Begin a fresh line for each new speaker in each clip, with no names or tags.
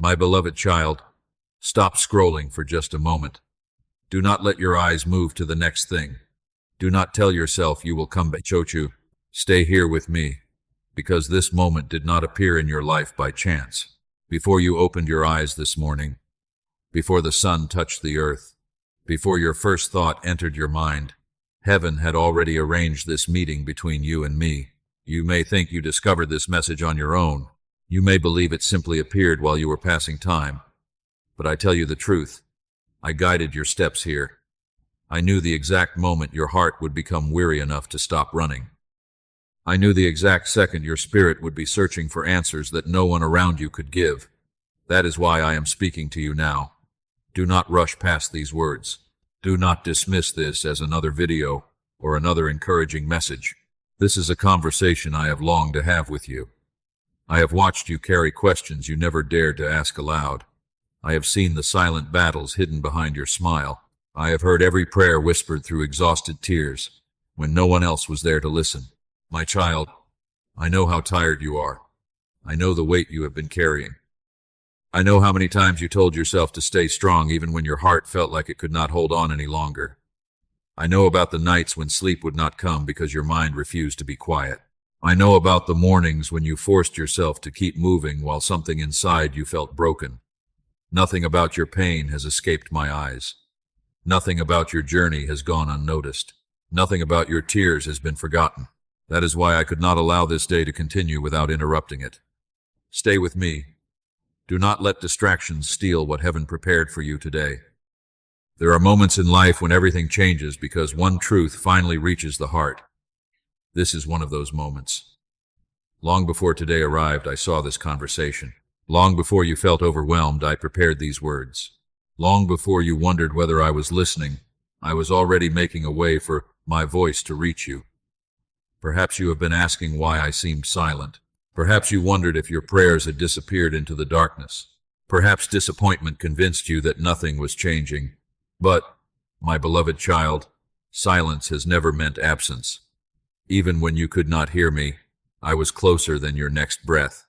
My beloved child, stop scrolling for just a moment. Do not let your eyes move to the next thing. Do not tell yourself you will come back. Chochu, stay here with me, because this moment did not appear in your life by chance. Before you opened your eyes this morning, before the sun touched the earth, before your first thought entered your mind, heaven had already arranged this meeting between you and me. You may think you discovered this message on your own. You may believe it simply appeared while you were passing time. But I tell you the truth. I guided your steps here. I knew the exact moment your heart would become weary enough to stop running. I knew the exact second your spirit would be searching for answers that no one around you could give. That is why I am speaking to you now. Do not rush past these words. Do not dismiss this as another video or another encouraging message. This is a conversation I have longed to have with you. I have watched you carry questions you never dared to ask aloud. I have seen the silent battles hidden behind your smile. I have heard every prayer whispered through exhausted tears when no one else was there to listen. My child, I know how tired you are. I know the weight you have been carrying. I know how many times you told yourself to stay strong even when your heart felt like it could not hold on any longer. I know about the nights when sleep would not come because your mind refused to be quiet. I know about the mornings when you forced yourself to keep moving while something inside you felt broken. Nothing about your pain has escaped my eyes. Nothing about your journey has gone unnoticed. Nothing about your tears has been forgotten. That is why I could not allow this day to continue without interrupting it. Stay with me. Do not let distractions steal what heaven prepared for you today. There are moments in life when everything changes because one truth finally reaches the heart. This is one of those moments. Long before today arrived, I saw this conversation. Long before you felt overwhelmed, I prepared these words. Long before you wondered whether I was listening, I was already making a way for my voice to reach you. Perhaps you have been asking why I seemed silent. Perhaps you wondered if your prayers had disappeared into the darkness. Perhaps disappointment convinced you that nothing was changing. But, my beloved child, silence has never meant absence. Even when you could not hear me, I was closer than your next breath.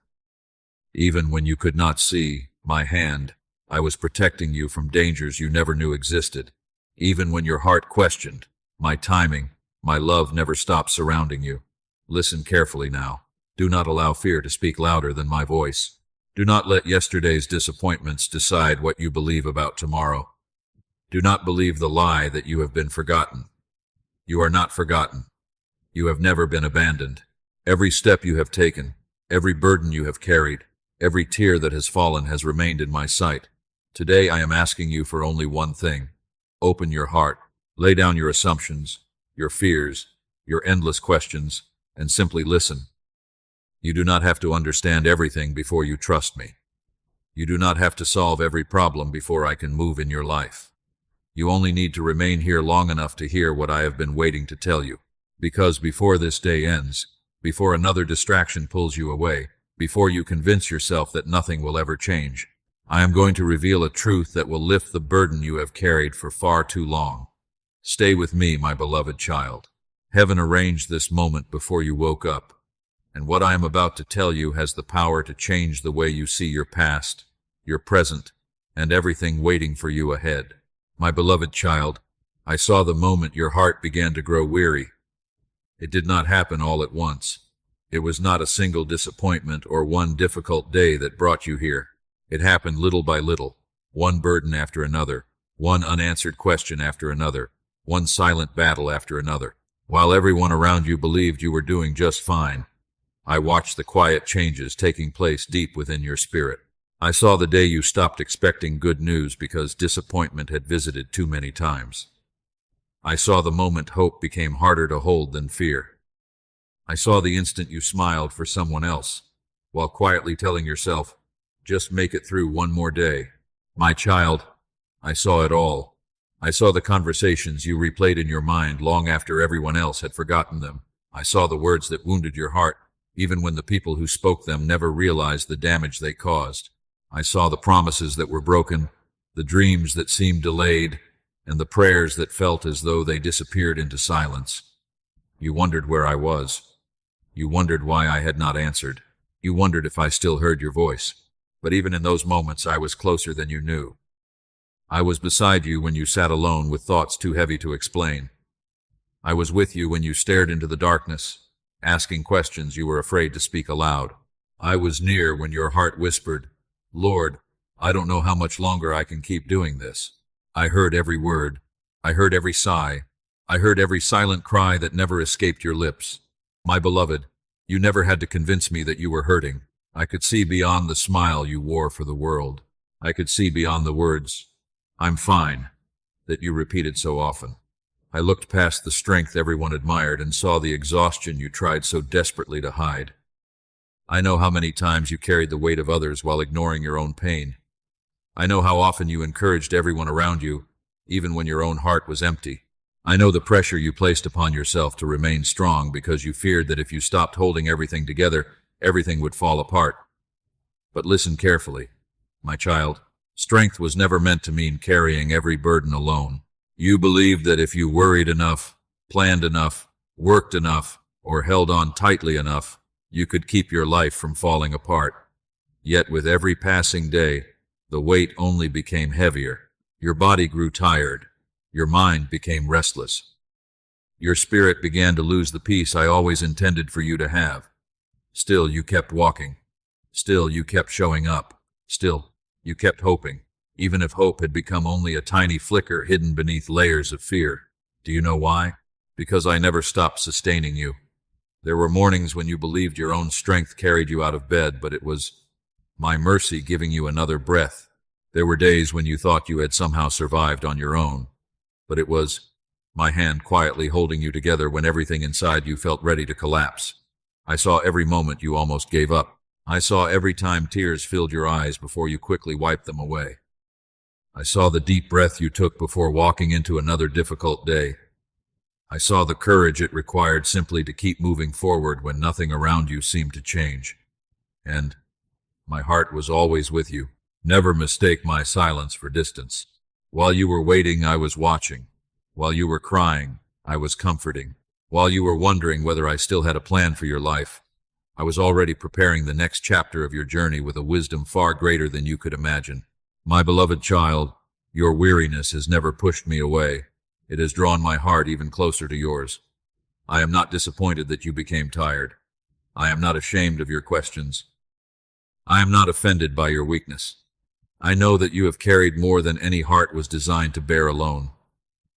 Even when you could not see my hand, I was protecting you from dangers you never knew existed. Even when your heart questioned my timing, my love never stopped surrounding you. Listen carefully now. Do not allow fear to speak louder than my voice. Do not let yesterday's disappointments decide what you believe about tomorrow. Do not believe the lie that you have been forgotten. You are not forgotten. You have never been abandoned. Every step you have taken, every burden you have carried, every tear that has fallen has remained in my sight. Today I am asking you for only one thing. Open your heart. Lay down your assumptions, your fears, your endless questions, and simply listen. You do not have to understand everything before you trust me. You do not have to solve every problem before I can move in your life. You only need to remain here long enough to hear what I have been waiting to tell you. Because before this day ends, before another distraction pulls you away, before you convince yourself that nothing will ever change, I am going to reveal a truth that will lift the burden you have carried for far too long. Stay with me, my beloved child. Heaven arranged this moment before you woke up. And what I am about to tell you has the power to change the way you see your past, your present, and everything waiting for you ahead. My beloved child, I saw the moment your heart began to grow weary. It did not happen all at once. It was not a single disappointment or one difficult day that brought you here. It happened little by little, one burden after another, one unanswered question after another, one silent battle after another. While everyone around you believed you were doing just fine, I watched the quiet changes taking place deep within your spirit. I saw the day you stopped expecting good news because disappointment had visited too many times. I saw the moment hope became harder to hold than fear. I saw the instant you smiled for someone else, while quietly telling yourself, just make it through one more day. My child, I saw it all. I saw the conversations you replayed in your mind long after everyone else had forgotten them. I saw the words that wounded your heart, even when the people who spoke them never realized the damage they caused. I saw the promises that were broken, the dreams that seemed delayed, and the prayers that felt as though they disappeared into silence. You wondered where I was. You wondered why I had not answered. You wondered if I still heard your voice. But even in those moments, I was closer than you knew. I was beside you when you sat alone with thoughts too heavy to explain. I was with you when you stared into the darkness, asking questions you were afraid to speak aloud. I was near when your heart whispered, "Lord, I don't know how much longer I can keep doing this." I heard every word. I heard every sigh. I heard every silent cry that never escaped your lips. My beloved, you never had to convince me that you were hurting. I could see beyond the smile you wore for the world. I could see beyond the words, "I'm fine," that you repeated so often. I looked past the strength everyone admired and saw the exhaustion you tried so desperately to hide. I know how many times you carried the weight of others while ignoring your own pain. I know how often you encouraged everyone around you, even when your own heart was empty. I know the pressure you placed upon yourself to remain strong because you feared that if you stopped holding everything together, everything would fall apart. But listen carefully, my child. Strength was never meant to mean carrying every burden alone. You believed that if you worried enough, planned enough, worked enough, or held on tightly enough, you could keep your life from falling apart. Yet with every passing day, the weight only became heavier. Your body grew tired. Your mind became restless. Your spirit began to lose the peace I always intended for you to have. Still, you kept walking. Still, you kept showing up. Still, you kept hoping, even if hope had become only a tiny flicker hidden beneath layers of fear. Do you know why? Because I never stopped sustaining you. There were mornings when you believed your own strength carried you out of bed, but it was my mercy giving you another breath. There were days when you thought you had somehow survived on your own, but it was my hand quietly holding you together when everything inside you felt ready to collapse. I saw every moment you almost gave up. I saw every time tears filled your eyes before you quickly wiped them away. I saw the deep breath you took before walking into another difficult day. I saw the courage it required simply to keep moving forward when nothing around you seemed to change. And my heart was always with you. Never mistake my silence for distance. While you were waiting, I was watching. While you were crying, I was comforting. While you were wondering whether I still had a plan for your life, I was already preparing the next chapter of your journey with a wisdom far greater than you could imagine. My beloved child, your weariness has never pushed me away. It has drawn my heart even closer to yours. I am not disappointed that you became tired. I am not ashamed of your questions. I am not offended by your weakness. I know that you have carried more than any heart was designed to bear alone.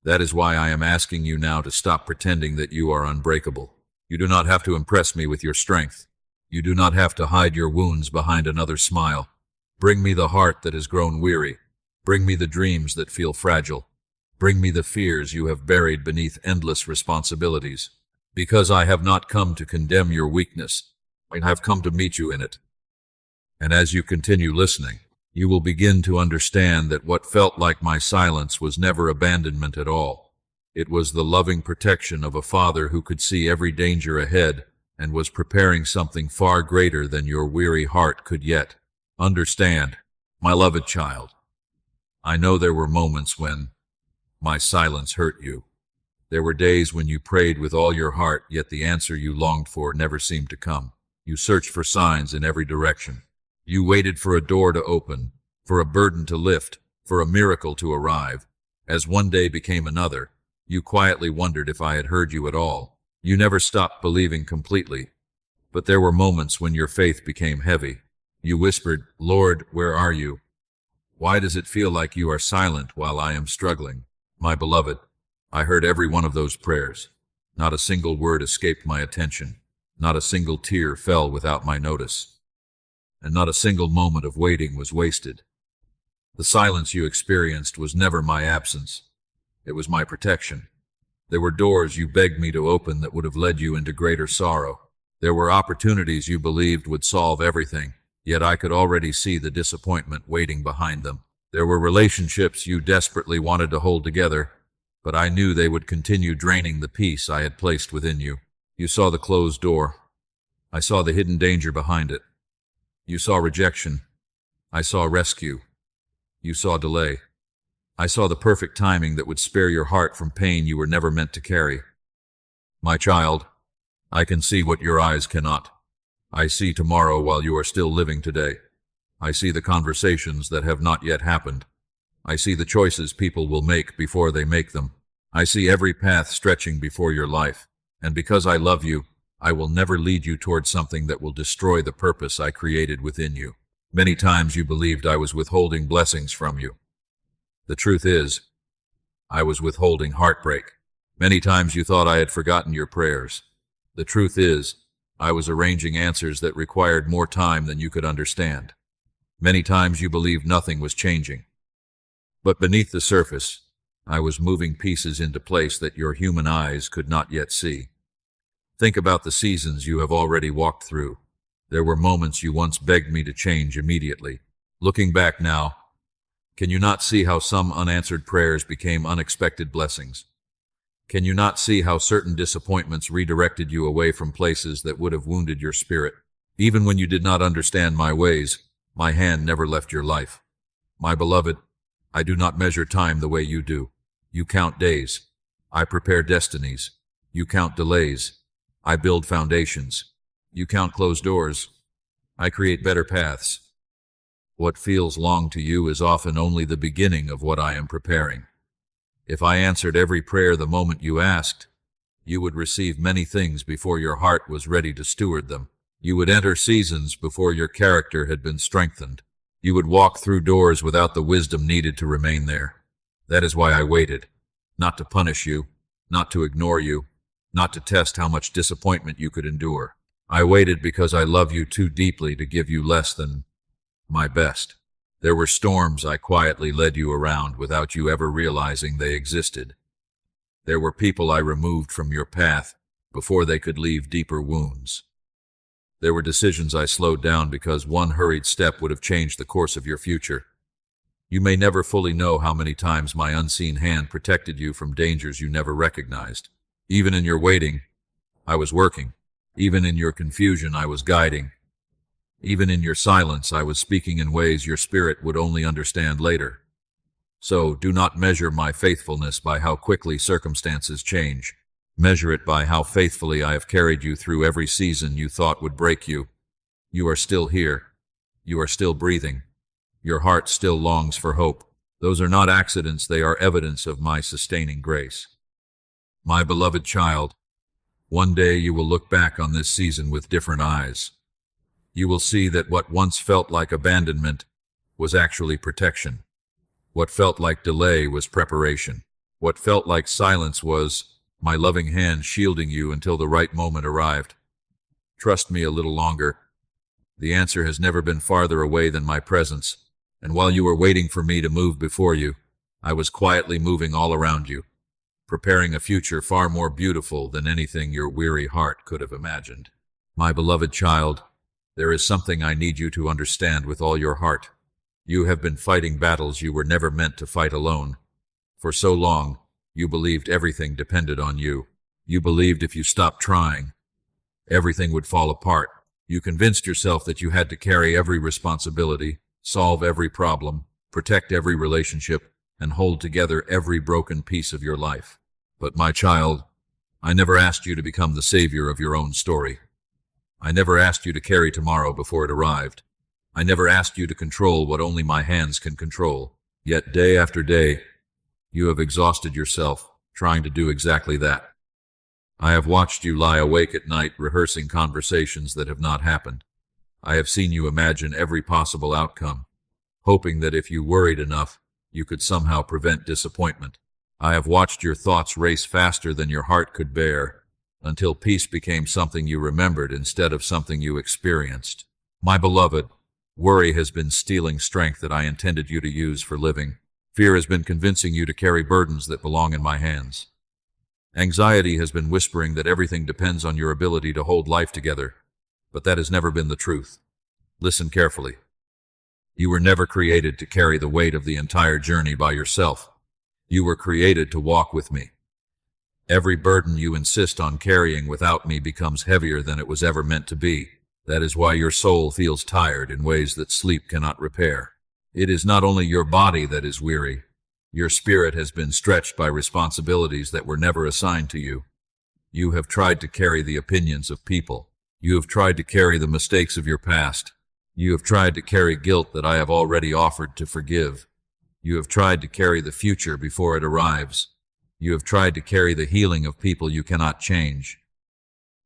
That is why I am asking you now to stop pretending that you are unbreakable. You do not have to impress me with your strength. You do not have to hide your wounds behind another smile. Bring me the heart that has grown weary. Bring me the dreams that feel fragile. Bring me the fears you have buried beneath endless responsibilities. Because I have not come to condemn your weakness, I have come to meet you in it. And as you continue listening, you will begin to understand that what felt like my silence was never abandonment at all. It was the loving protection of a father who could see every danger ahead and was preparing something far greater than your weary heart could yet understand. My loved child, I know there were moments when my silence hurt you. There were days when you prayed with all your heart, yet the answer you longed for never seemed to come. You searched for signs in every direction. You waited for a door to open, for a burden to lift, for a miracle to arrive. As one day became another, you quietly wondered if I had heard you at all. You never stopped believing completely, but there were moments when your faith became heavy. You whispered, "Lord, where are you? Why does it feel like you are silent while I am struggling?" My beloved, I heard every one of those prayers. Not a single word escaped my attention. Not a single tear fell without my notice. And not a single moment of waiting was wasted. The silence you experienced was never my absence. It was my protection. There were doors you begged me to open that would have led you into greater sorrow. There were opportunities you believed would solve everything, yet I could already see the disappointment waiting behind them. There were relationships you desperately wanted to hold together, but I knew they would continue draining the peace I had placed within you. You saw the closed door. I saw the hidden danger behind it. You saw rejection. I saw rescue. You saw delay. I saw the perfect timing that would spare your heart from pain you were never meant to carry. My child, I can see what your eyes cannot. I see tomorrow while you are still living today. I see the conversations that have not yet happened. I see the choices people will make before they make them. I see every path stretching before your life. And because I love you, I will never lead you towards something that will destroy the purpose I created within you. Many times you believed I was withholding blessings from you. The truth is, I was withholding heartbreak. Many times you thought I had forgotten your prayers. The truth is, I was arranging answers that required more time than you could understand. Many times you believed nothing was changing. But beneath the surface, I was moving pieces into place that your human eyes could not yet see. Think about the seasons you have already walked through. There were moments you once begged me to change immediately. Looking back now, can you not see how some unanswered prayers became unexpected blessings? Can you not see how certain disappointments redirected you away from places that would have wounded your spirit? Even when you did not understand my ways, my hand never left your life. My beloved, I do not measure time the way you do. You count days. I prepare destinies. You count delays. I build foundations. You count closed doors. I create better paths. What feels long to you is often only the beginning of what I am preparing. If I answered every prayer the moment you asked, you would receive many things before your heart was ready to steward them. You would enter seasons before your character had been strengthened. You would walk through doors without the wisdom needed to remain there. That is why I waited. Not to punish you, not to ignore you, not to test how much disappointment you could endure. I waited because I love you too deeply to give you less than my best. There were storms I quietly led you around without you ever realizing they existed. There were people I removed from your path before they could leave deeper wounds. There were decisions I slowed down because one hurried step would have changed the course of your future. You may never fully know how many times my unseen hand protected you from dangers you never recognized. Even in your waiting, I was working. Even in your confusion, I was guiding. Even in your silence, I was speaking in ways your spirit would only understand later. So, do not measure my faithfulness by how quickly circumstances change. Measure it by how faithfully I have carried you through every season you thought would break you. You are still here. You are still breathing. Your heart still longs for hope. Those are not accidents, they are evidence of my sustaining grace. My beloved child, one day you will look back on this season with different eyes. You will see that what once felt like abandonment was actually protection. What felt like delay was preparation. What felt like silence was my loving hand shielding you until the right moment arrived. Trust me a little longer. The answer has never been farther away than my presence, and while you were waiting for me to move before you, I was quietly moving all around you, preparing a future far more beautiful than anything your weary heart could have imagined. My beloved child, there is something I need you to understand with all your heart. You have been fighting battles you were never meant to fight alone. For so long, you believed everything depended on you. You believed if you stopped trying, everything would fall apart. You convinced yourself that you had to carry every responsibility, solve every problem, protect every relationship, and hold together every broken piece of your life. But my child, I never asked you to become the savior of your own story. I never asked you to carry tomorrow before it arrived. I never asked you to control what only my hands can control. Yet day after day, you have exhausted yourself trying to do exactly that. I have watched you lie awake at night rehearsing conversations that have not happened. I have seen you imagine every possible outcome, hoping that if you worried enough, you could somehow prevent disappointment. I have watched your thoughts race faster than your heart could bear, until peace became something you remembered instead of something you experienced. My beloved, worry has been stealing strength that I intended you to use for living. Fear has been convincing you to carry burdens that belong in my hands. Anxiety has been whispering that everything depends on your ability to hold life together, but that has never been the truth. Listen carefully. You were never created to carry the weight of the entire journey by yourself. You were created to walk with me. Every burden you insist on carrying without me becomes heavier than it was ever meant to be. That is why your soul feels tired in ways that sleep cannot repair. It is not only your body that is weary. Your spirit has been stretched by responsibilities that were never assigned to you. You have tried to carry the opinions of people. You have tried to carry the mistakes of your past. You have tried to carry guilt that I have already offered to forgive. You have tried to carry the future before it arrives. You have tried to carry the healing of people you cannot change.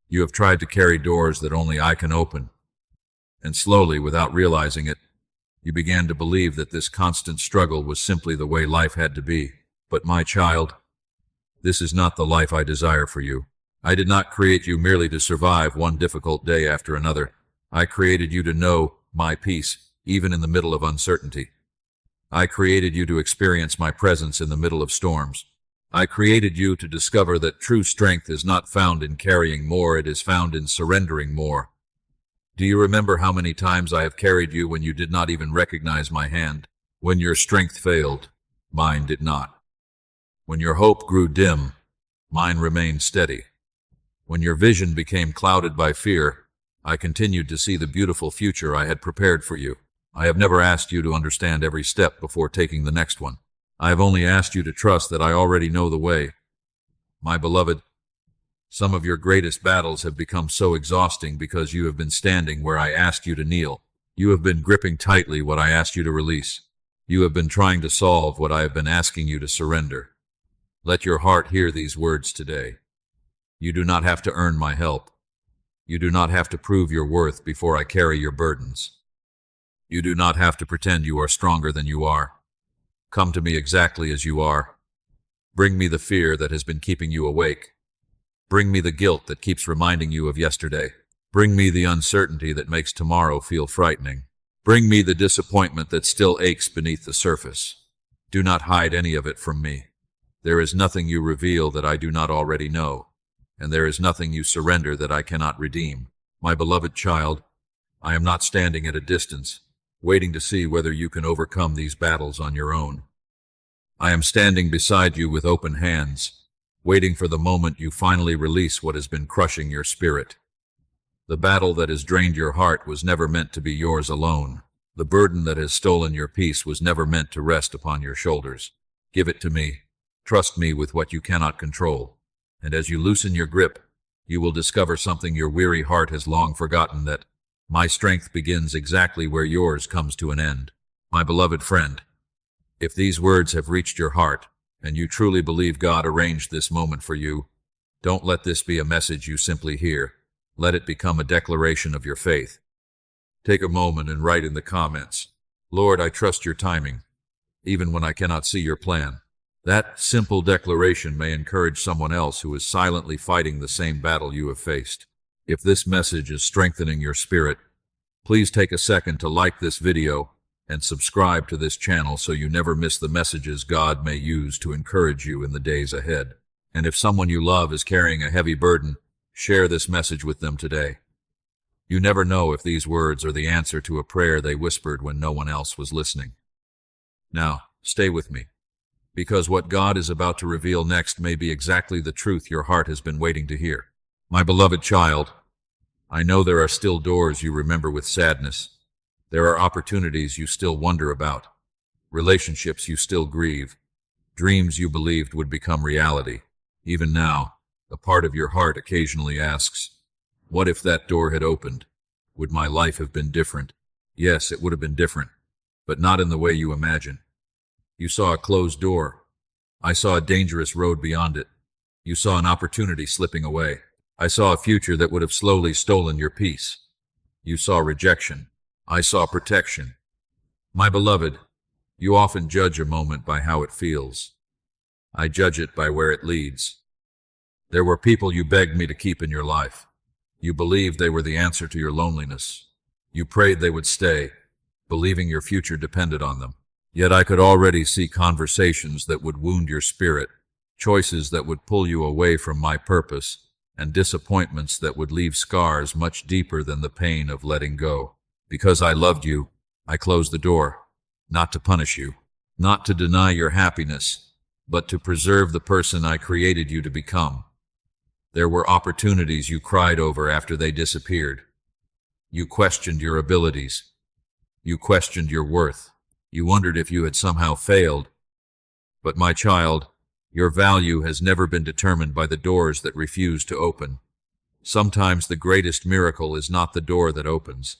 You have tried to carry doors that only I can open. And slowly, without realizing it, you began to believe that this constant struggle was simply the way life had to be. But my child, this is not the life I desire for you. I did not create you merely to survive one difficult day after another. I created you to know my peace, even in the middle of uncertainty. I created you to experience my presence in the middle of storms. I created you to discover that true strength is not found in carrying more, it is found in surrendering more. Do you remember how many times I have carried you when you did not even recognize my hand? When your strength failed, mine did not. When your hope grew dim, mine remained steady. When your vision became clouded by fear, I continued to see the beautiful future I had prepared for you. I have never asked you to understand every step before taking the next one. I have only asked you to trust that I already know the way. My beloved, some of your greatest battles have become so exhausting because you have been standing where I asked you to kneel. You have been gripping tightly what I asked you to release. You have been trying to solve what I have been asking you to surrender. Let your heart hear these words today. You do not have to earn my help. You do not have to prove your worth before I carry your burdens. You do not have to pretend you are stronger than you are. Come to me exactly as you are. Bring me the fear that has been keeping you awake. Bring me the guilt that keeps reminding you of yesterday. Bring me the uncertainty that makes tomorrow feel frightening. Bring me the disappointment that still aches beneath the surface. Do not hide any of it from me. There is nothing you reveal that I do not already know, and there is nothing you surrender that I cannot redeem. My beloved child, I am not standing at a distance, waiting to see whether you can overcome these battles on your own. I am standing beside you with open hands, waiting for the moment you finally release what has been crushing your spirit. The battle that has drained your heart was never meant to be yours alone. The burden that has stolen your peace was never meant to rest upon your shoulders. Give it to me. Trust me with what you cannot control. And as you loosen your grip, you will discover something your weary heart has long forgotten, that my strength begins exactly where yours comes to an end. My beloved friend, if these words have reached your heart, and you truly believe God arranged this moment for you, don't let this be a message you simply hear. Let it become a declaration of your faith. Take a moment and write in the comments, Lord, I trust your timing, even when I cannot see your plan. That simple declaration may encourage someone else who is silently fighting the same battle you have faced. If this message is strengthening your spirit, please take a second to like this video and subscribe to this channel so you never miss the messages God may use to encourage you in the days ahead. And if someone you love is carrying a heavy burden, share this message with them today. You never know if these words are the answer to a prayer they whispered when no one else was listening. Now, stay with me, because what God is about to reveal next may be exactly the truth your heart has been waiting to hear. My beloved child, I know there are still doors you remember with sadness. There are opportunities you still wonder about, relationships you still grieve, dreams you believed would become reality. Even now, a part of your heart occasionally asks, what if that door had opened? Would my life have been different? Yes, it would have been different, but not in the way you imagine. You saw a closed door. I saw a dangerous road beyond it. You saw an opportunity slipping away. I saw a future that would have slowly stolen your peace. You saw rejection. I saw protection. My beloved, you often judge a moment by how it feels. I judge it by where it leads. There were people you begged me to keep in your life. You believed they were the answer to your loneliness. You prayed they would stay, believing your future depended on them. Yet I could already see conversations that would wound your spirit, choices that would pull you away from my purpose, and disappointments that would leave scars much deeper than the pain of letting go. Because I loved you, I closed the door, not to punish you, not to deny your happiness, but to preserve the person I created you to become. There were opportunities you cried over after they disappeared. You questioned your abilities. You questioned your worth. You wondered if you had somehow failed. But my child, your value has never been determined by the doors that refuse to open. Sometimes the greatest miracle is not the door that opens.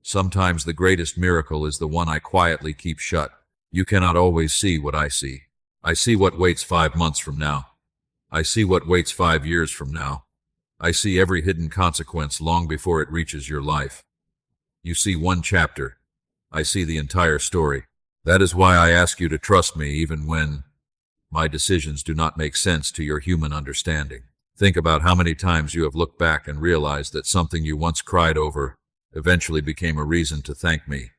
Sometimes the greatest miracle is the one I quietly keep shut. You cannot always see what I see. I see what waits 5 months from now. I see what waits 5 years from now. I see every hidden consequence long before it reaches your life. You see one chapter. I see the entire story. That is why I ask you to trust me even when my decisions do not make sense to your human understanding. Think about how many times you have looked back and realized that something you once cried over eventually became a reason to thank me.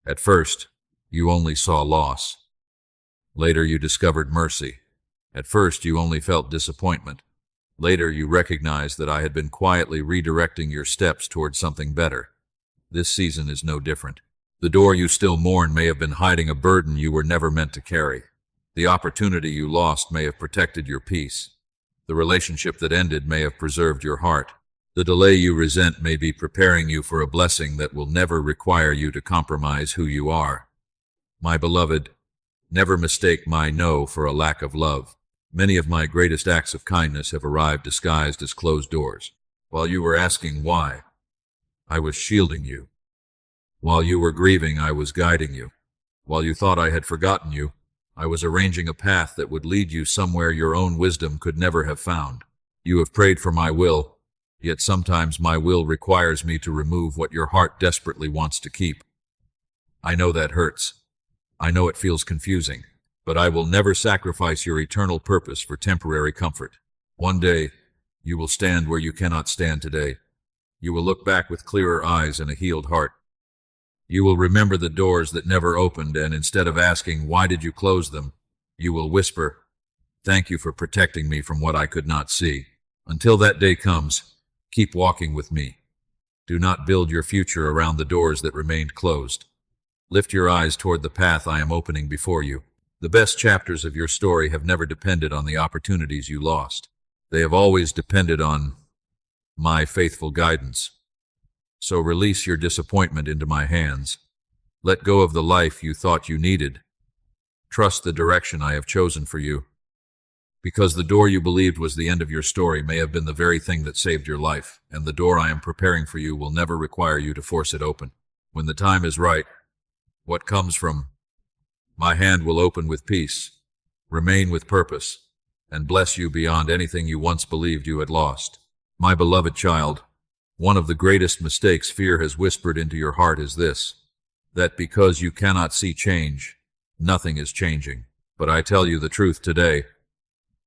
At first, you only saw loss. Later, you discovered mercy. At first, you only felt disappointment. Later, you recognized that I had been quietly redirecting your steps towards something better. This season is no different. The door you still mourn may have been hiding a burden you were never meant to carry. The opportunity you lost may have protected your peace. The relationship that ended may have preserved your heart. The delay you resent may be preparing you for a blessing that will never require you to compromise who you are. My beloved, never mistake my no for a lack of love. Many of my greatest acts of kindness have arrived disguised as closed doors. While you were asking why, I was shielding you. While you were grieving, I was guiding you. While you thought I had forgotten you, I was arranging a path that would lead you somewhere your own wisdom could never have found. You have prayed for my will, yet sometimes my will requires me to remove what your heart desperately wants to keep. I know that hurts. I know it feels confusing, but I will never sacrifice your eternal purpose for temporary comfort. One day, you will stand where you cannot stand today. You will look back with clearer eyes and a healed heart. You will remember the doors that never opened, and instead of asking, "Why did you close them?" you will whisper, "Thank you for protecting me from what I could not see." Until that day comes, keep walking with me. Do not build your future around the doors that remained closed. Lift your eyes toward the path I am opening before you. The best chapters of your story have never depended on the opportunities you lost. They have always depended on my faithful guidance. So release your disappointment into my hands. Let go of the life you thought you needed. Trust the direction I have chosen for you. Because the door you believed was the end of your story may have been the very thing that saved your life, and the door I am preparing for you will never require you to force it open. When the time is right, what comes from my hand will open with peace, remain with purpose, and bless you beyond anything you once believed you had lost. My beloved child, one of the greatest mistakes fear has whispered into your heart is this, that because you cannot see change, nothing is changing. But I tell you the truth today.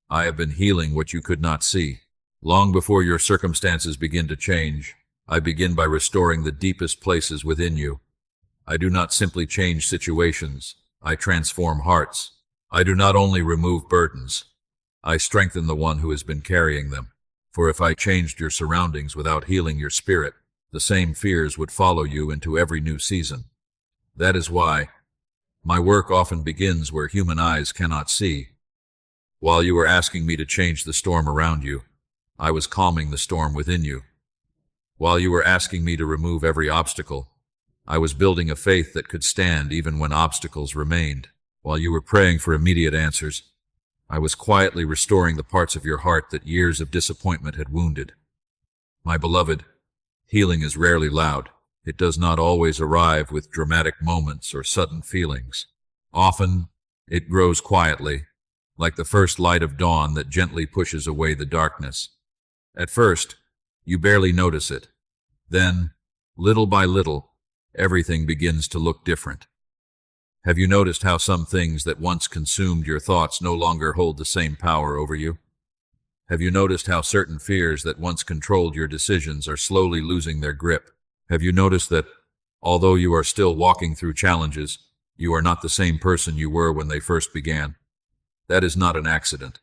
I have been healing what you could not see. Long before your circumstances begin to change, I begin by restoring the deepest places within you. I do not simply change situations, I transform hearts. I do not only remove burdens, I strengthen the one who has been carrying them. For if I changed your surroundings without healing your spirit, the same fears would follow you into every new season. That is why my work often begins where human eyes cannot see. While you were asking me to change the storm around you, I was calming the storm within you. While you were asking me to remove every obstacle, I was building a faith that could stand even when obstacles remained. While you were praying for immediate answers, I was quietly restoring the parts of your heart that years of disappointment had wounded. My beloved, healing is rarely loud. It does not always arrive with dramatic moments or sudden feelings. Often, it grows quietly, like the first light of dawn that gently pushes away the darkness. At first, you barely notice it. Then, little by little, everything begins to look different. Have you noticed how some things that once consumed your thoughts no longer hold the same power over you? Have you noticed how certain fears that once controlled your decisions are slowly losing their grip? Have you noticed that, although you are still walking through challenges, you are not the same person you were when they first began? That is not an accident.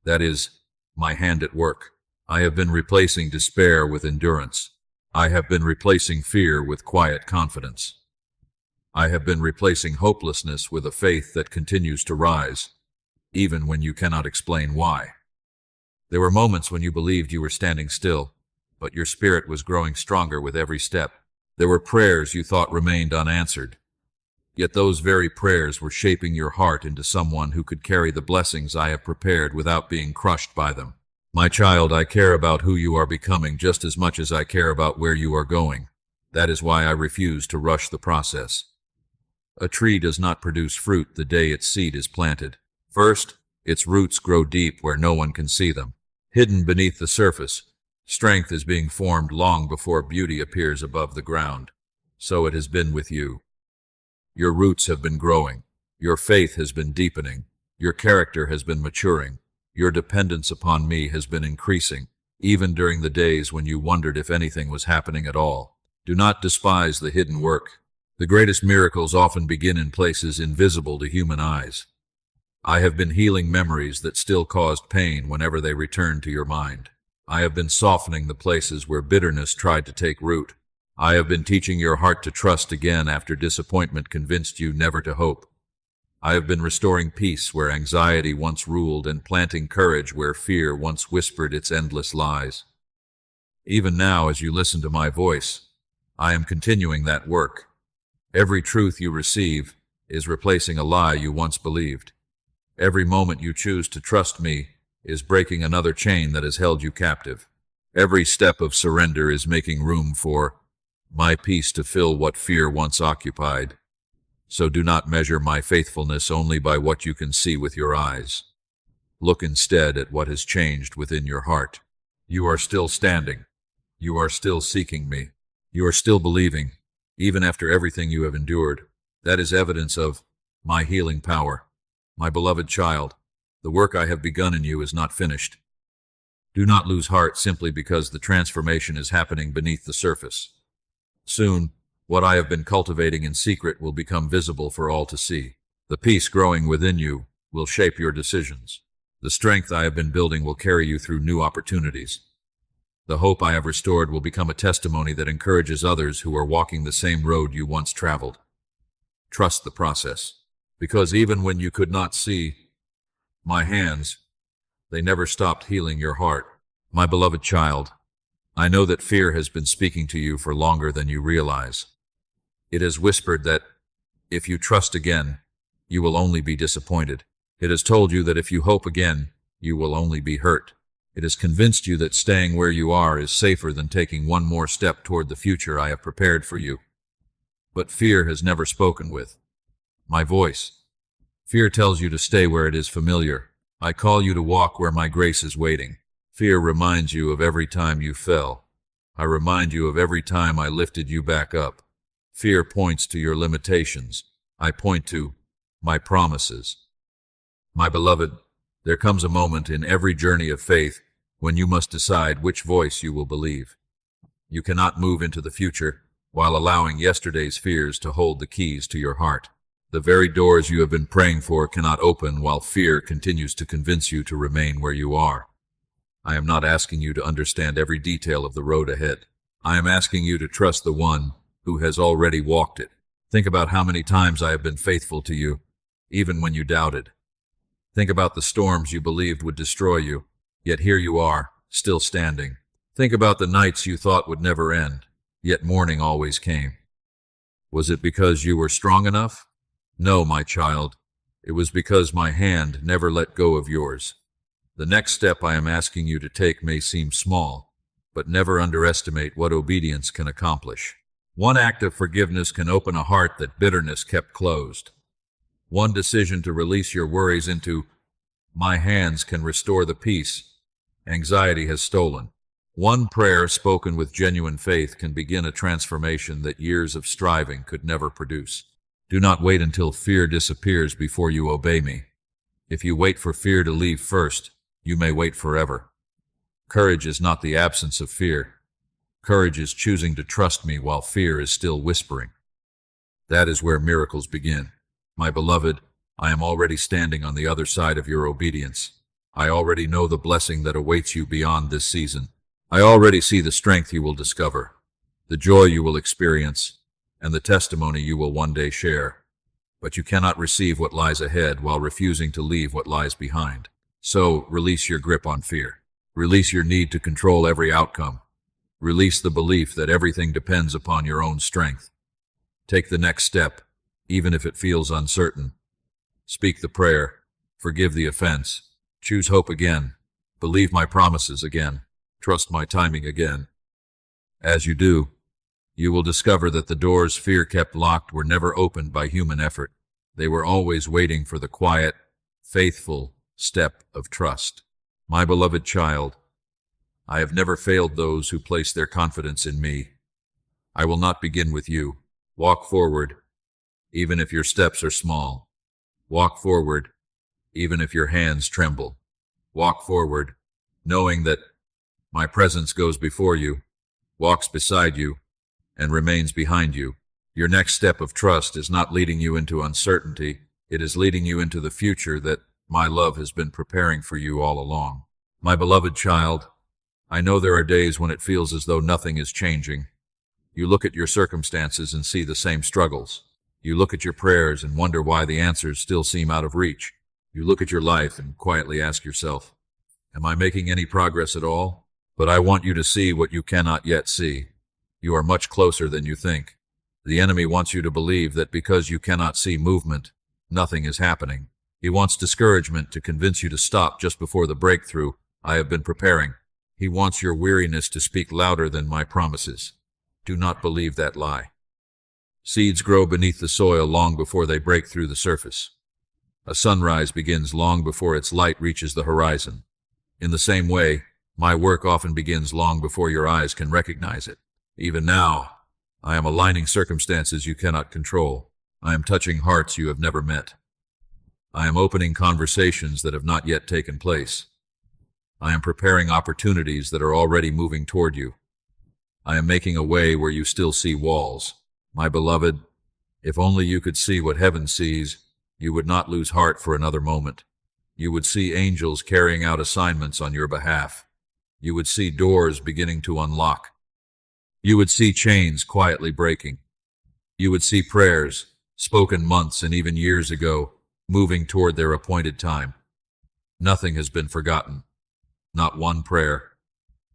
That is my hand at work. I have been replacing despair with endurance. I have been replacing fear with quiet confidence. I have been replacing hopelessness with a faith that continues to rise, even when you cannot explain why. There were moments when you believed you were standing still, but your spirit was growing stronger with every step. There were prayers you thought remained unanswered, yet those very prayers were shaping your heart into someone who could carry the blessings I have prepared without being crushed by them. My child, I care about who you are becoming just as much as I care about where you are going. That is why I refuse to rush the process. A tree does not produce fruit the day its seed is planted. First, its roots grow deep where no one can see them. Hidden beneath the surface, strength is being formed long before beauty appears above the ground. So it has been with you. Your roots have been growing. Your faith has been deepening. Your character has been maturing. Your dependence upon me has been increasing, even during the days when you wondered if anything was happening at all. Do not despise the hidden work. The greatest miracles often begin in places invisible to human eyes. I have been healing memories that still caused pain whenever they returned to your mind. I have been softening the places where bitterness tried to take root. I have been teaching your heart to trust again after disappointment convinced you never to hope. I have been restoring peace where anxiety once ruled and planting courage where fear once whispered its endless lies. Even now, as you listen to my voice, I am continuing that work. Every truth you receive is replacing a lie you once believed. Every moment you choose to trust me is breaking another chain that has held you captive. Every step of surrender is making room for my peace to fill what fear once occupied. So do not measure my faithfulness only by what you can see with your eyes. Look instead at what has changed within your heart. You are still standing. You are still seeking me. You are still believing, even after everything you have endured. That is evidence of my healing power. My beloved child, the work I have begun in you is not finished. Do not lose heart simply because the transformation is happening beneath the surface. Soon, what I have been cultivating in secret will become visible for all to see. The peace growing within you will shape your decisions. The strength I have been building will carry you through new opportunities. The hope I have restored will become a testimony that encourages others who are walking the same road you once traveled. Trust the process, because even when you could not see my hands, they never stopped healing your heart. My beloved child, I know that fear has been speaking to you for longer than you realize. It has whispered that if you trust again, you will only be disappointed. It has told you that if you hope again, you will only be hurt. It has convinced you that staying where you are is safer than taking one more step toward the future I have prepared for you. But fear has never spoken with my voice. Fear tells you to stay where it is familiar. I call you to walk where my grace is waiting. Fear reminds you of every time you fell. I remind you of every time I lifted you back up. Fear points to your limitations. I point to my promises. My beloved, there comes a moment in every journey of faith when you must decide which voice you will believe. You cannot move into the future while allowing yesterday's fears to hold the keys to your heart. The very doors you have been praying for cannot open while fear continues to convince you to remain where you are. I am not asking you to understand every detail of the road ahead. I am asking you to trust the one who has already walked it. Think about how many times I have been faithful to you, even when you doubted. Think about the storms you believed would destroy you, yet here you are, still standing. Think about the nights you thought would never end, yet morning always came. Was it because you were strong enough? No, my child. It was because my hand never let go of yours. The next step I am asking you to take may seem small, but never underestimate what obedience can accomplish. One act of forgiveness can open a heart that bitterness kept closed. One decision to release your worries into my hands can restore the peace anxiety has stolen. One prayer spoken with genuine faith can begin a transformation that years of striving could never produce. Do not wait until fear disappears before you obey me. If you wait for fear to leave first, you may wait forever. Courage is not the absence of fear. Courage is choosing to trust me while fear is still whispering. That is where miracles begin. My beloved, I am already standing on the other side of your obedience. I already know the blessing that awaits you beyond this season. I already see the strength you will discover, the joy you will experience, and the testimony you will one day share. But you cannot receive what lies ahead while refusing to leave what lies behind. So, release your grip on fear. Release your need to control every outcome. Release the belief that everything depends upon your own strength. Take the next step, even if it feels uncertain. Speak the prayer. Forgive the offense. Choose hope again. Believe my promises again. Trust my timing again. As you do, You will discover that the doors fear kept locked were never opened by human effort. They were always waiting for the quiet, faithful step of trust. My beloved child, I have never failed those who place their confidence in me. I will not begin with you. Walk forward, even if your steps are small. Walk forward, even if your hands tremble. Walk forward, knowing that my presence goes before you, walks beside you, and remains behind you. Your next step of trust is not leading you into uncertainty. It is leading you into the future that my love has been preparing for you all along. My beloved child, I know there are days when it feels as though nothing is changing. You look at your circumstances and see the same struggles. You look at your prayers and wonder why the answers still seem out of reach. You look at your life and quietly ask yourself, am I making any progress at all? But I want you to see what you cannot yet see. You are much closer than you think. The enemy wants you to believe that because you cannot see movement, nothing is happening. He wants discouragement to convince you to stop just before the breakthrough I have been preparing. He wants your weariness to speak louder than my promises. Do not believe that lie. Seeds grow beneath the soil long before they break through the surface. A sunrise begins long before its light reaches the horizon. In the same way, my work often begins long before your eyes can recognize it. Even now, I am aligning circumstances you cannot control. I am touching hearts you have never met. I am opening conversations that have not yet taken place. I am preparing opportunities that are already moving toward you. I am making a way where you still see walls. My beloved, if only you could see what heaven sees, you would not lose heart for another moment. You would see angels carrying out assignments on your behalf. You would see doors beginning to unlock. You would see chains quietly breaking. You would see prayers, spoken months and even years ago, moving toward their appointed time. Nothing has been forgotten. Not one prayer,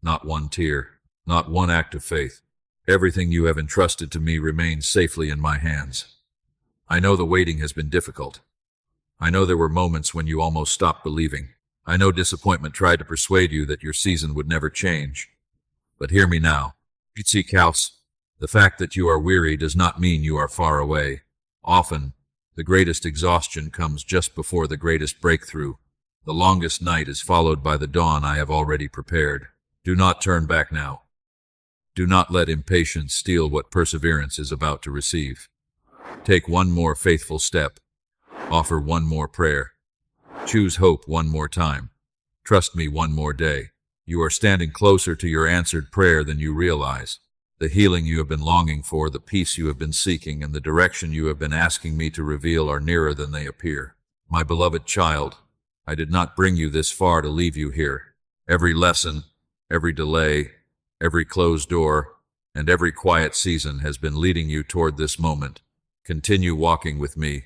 not one tear, not one act of faith. Everything you have entrusted to me remains safely in my hands. I know the waiting has been difficult. I know there were moments when you almost stopped believing. I know disappointment tried to persuade you that your season would never change. But hear me now. House, the fact that you are weary does not mean you are far away. Often, the greatest exhaustion comes just before the greatest breakthrough. The longest night is followed by the dawn I have already prepared. Do not turn back now. Do not let impatience steal what perseverance is about to receive. Take one more faithful step. Offer one more prayer. Choose hope one more time. Trust me one more day. You are standing closer to your answered prayer than you realize. The healing you have been longing for, the peace you have been seeking, and the direction you have been asking me to reveal are nearer than they appear. My beloved child, I did not bring you this far to leave you here. Every lesson, every delay, every closed door, and every quiet season has been leading you toward this moment. Continue walking with me.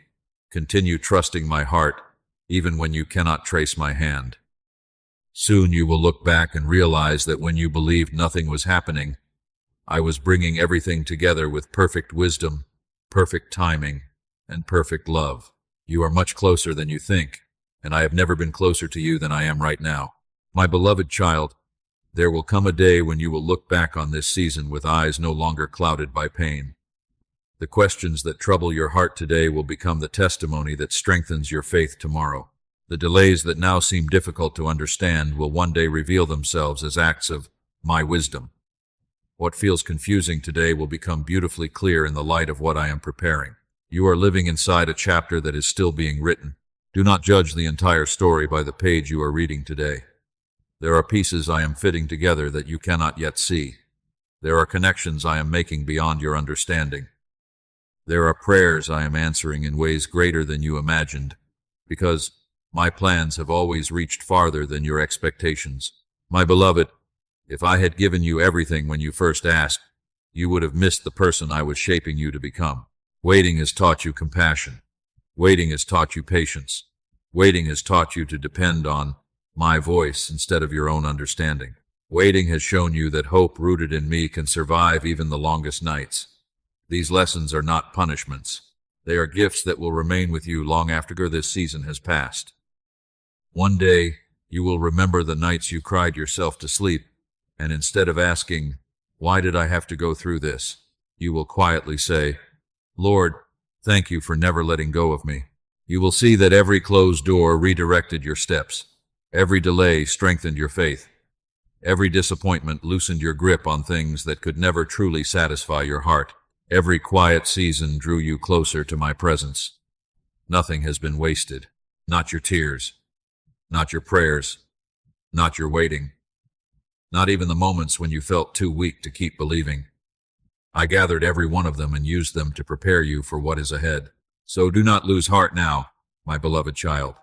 Continue trusting my heart, even when you cannot trace my hand. Soon you will look back and realize that when you believed nothing was happening, I was bringing everything together with perfect wisdom, perfect timing, and perfect love. You are much closer than you think, and I have never been closer to you than I am right now. My beloved child, there will come a day when you will look back on this season with eyes no longer clouded by pain. The questions that trouble your heart today will become the testimony that strengthens your faith tomorrow. The delays that now seem difficult to understand will one day reveal themselves as acts of my wisdom. What feels confusing today will become beautifully clear in the light of what I am preparing. You are living inside a chapter that is still being written. Do not judge the entire story by the page you are reading today. There are pieces I am fitting together that you cannot yet see. There are connections I am making beyond your understanding. There are prayers I am answering in ways greater than you imagined, because my plans have always reached farther than your expectations. My beloved, if I had given you everything when you first asked, you would have missed the person I was shaping you to become. Waiting has taught you compassion. Waiting has taught you patience. Waiting has taught you to depend on my voice instead of your own understanding. Waiting has shown you that hope rooted in me can survive even the longest nights. These lessons are not punishments. They are gifts that will remain with you long after this season has passed. One day, you will remember the nights you cried yourself to sleep, and instead of asking, "Why did I have to go through this?" You will quietly say, Lord, thank you for never letting go of me. You will see that every closed door redirected your steps. Every delay strengthened your faith. Every disappointment loosened your grip on things that could never truly satisfy your heart. Every quiet season drew you closer to my presence. Nothing has been wasted. Not your tears. Not your prayers. Not your waiting. Not even the moments when you felt too weak to keep believing. I gathered every one of them and used them to prepare you for what is ahead. So do not lose heart now, my beloved child.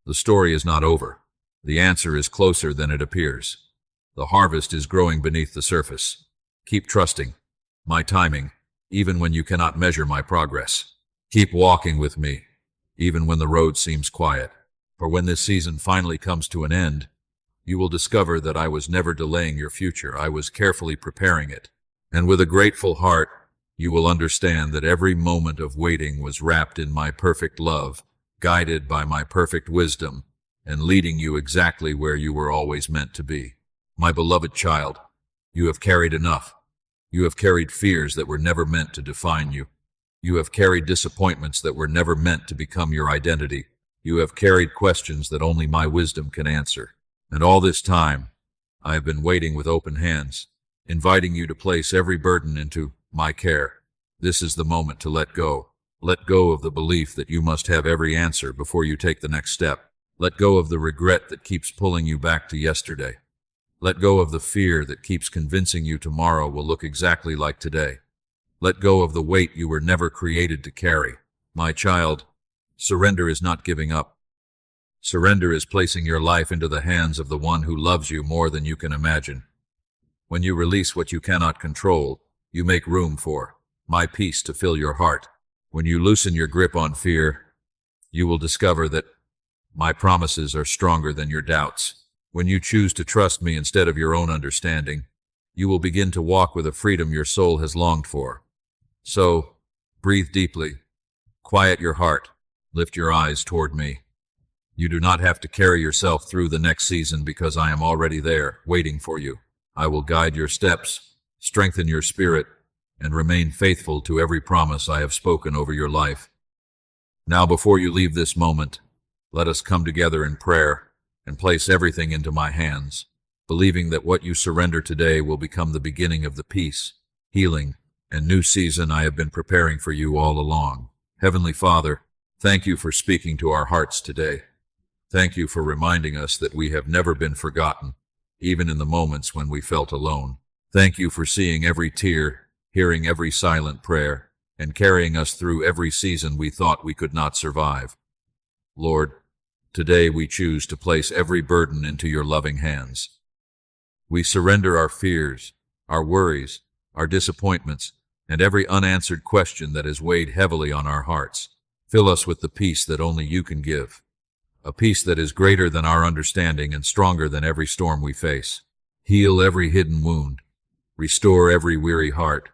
The story is not over. The answer is closer than it appears. The harvest is growing beneath the surface. Keep trusting my timing, even when you cannot measure my progress. Keep walking with me, even when the road seems quiet. For when this season finally comes to an end, you will discover that I was never delaying your future. I was carefully preparing it. And with a grateful heart, you will understand that every moment of waiting was wrapped in my perfect love, guided by my perfect wisdom, and leading you exactly where you were always meant to be. My beloved child, you have carried enough. You have carried fears that were never meant to define you. You have carried disappointments that were never meant to become your identity. You have carried questions that only my wisdom can answer. And all this time, I have been waiting with open hands, inviting you to place every burden into my care. This is the moment to let go. Let go of the belief that you must have every answer before you take the next step. Let go of the regret that keeps pulling you back to yesterday. Let go of the fear that keeps convincing you tomorrow will look exactly like today. Let go of the weight you were never created to carry. My child, surrender is not giving up. Surrender is placing your life into the hands of the one who loves you more than you can imagine. When you release what you cannot control, you make room for my peace to fill your heart. When you loosen your grip on fear, you will discover that my promises are stronger than your doubts. When you choose to trust me instead of your own understanding, you will begin to walk with a freedom your soul has longed for. So, breathe deeply, quiet your heart, lift your eyes toward me. You do not have to carry yourself through the next season because I am already there, waiting for you. I will guide your steps, strengthen your spirit, and remain faithful to every promise I have spoken over your life. Now, before you leave this moment, let us come together in prayer and place everything into my hands, believing that what you surrender today will become the beginning of the peace, healing, and new season I have been preparing for you all along. Heavenly Father, thank you for speaking to our hearts today. Thank you for reminding us that we have never been forgotten, even in the moments when we felt alone. Thank you for seeing every tear, hearing every silent prayer, and carrying us through every season we thought we could not survive. Lord, today we choose to place every burden into your loving hands. We surrender our fears, our worries, our disappointments, and every unanswered question that has weighed heavily on our hearts. Fill us with the peace that only you can give, a peace that is greater than our understanding and stronger than every storm we face. Heal every hidden wound, restore every weary heart,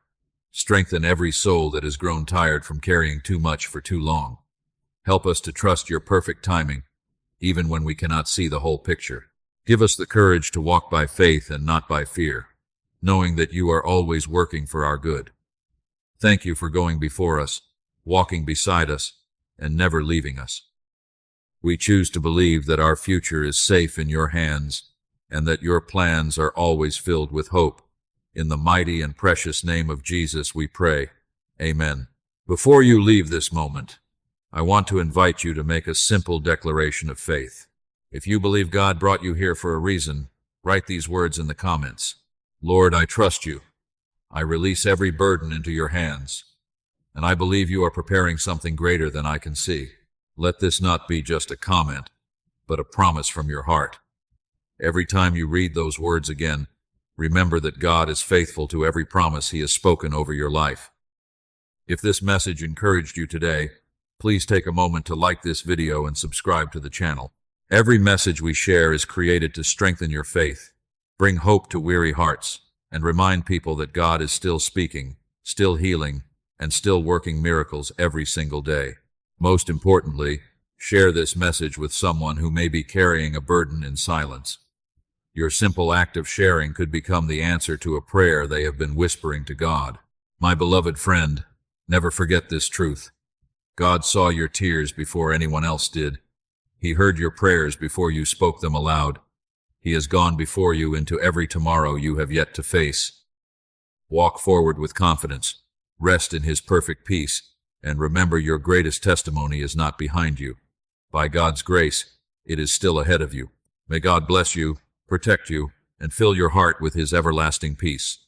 strengthen every soul that has grown tired from carrying too much for too long. Help us to trust your perfect timing, even when we cannot see the whole picture. Give us the courage to walk by faith and not by fear, knowing that you are always working for our good. Thank you for going before us, walking beside us, and never leaving us. We choose to believe that our future is safe in your hands, and that your plans are always filled with hope. In the mighty and precious name of Jesus we pray. Amen. Before you leave this moment, I want to invite you to make a simple declaration of faith. If you believe God brought you here for a reason, write these words in the comments. Lord, I trust you. I release every burden into your hands, and I believe you are preparing something greater than I can see. Let this not be just a comment, but a promise from your heart. Every time you read those words again, remember that God is faithful to every promise he has spoken over your life. If this message encouraged you today, please take a moment to like this video and subscribe to the channel. Every message we share is created to strengthen your faith, bring hope to weary hearts, and remind people that God is still speaking, still healing, and still working miracles every single day. Most importantly, share this message with someone who may be carrying a burden in silence. Your simple act of sharing could become the answer to a prayer they have been whispering to God. My beloved friend, never forget this truth. God saw your tears before anyone else did. He heard your prayers before you spoke them aloud. He has gone before you into every tomorrow you have yet to face. Walk forward with confidence, rest in His perfect peace, and remember your greatest testimony is not behind you. By God's grace, it is still ahead of you. May God bless you, protect you, and fill your heart with His everlasting peace.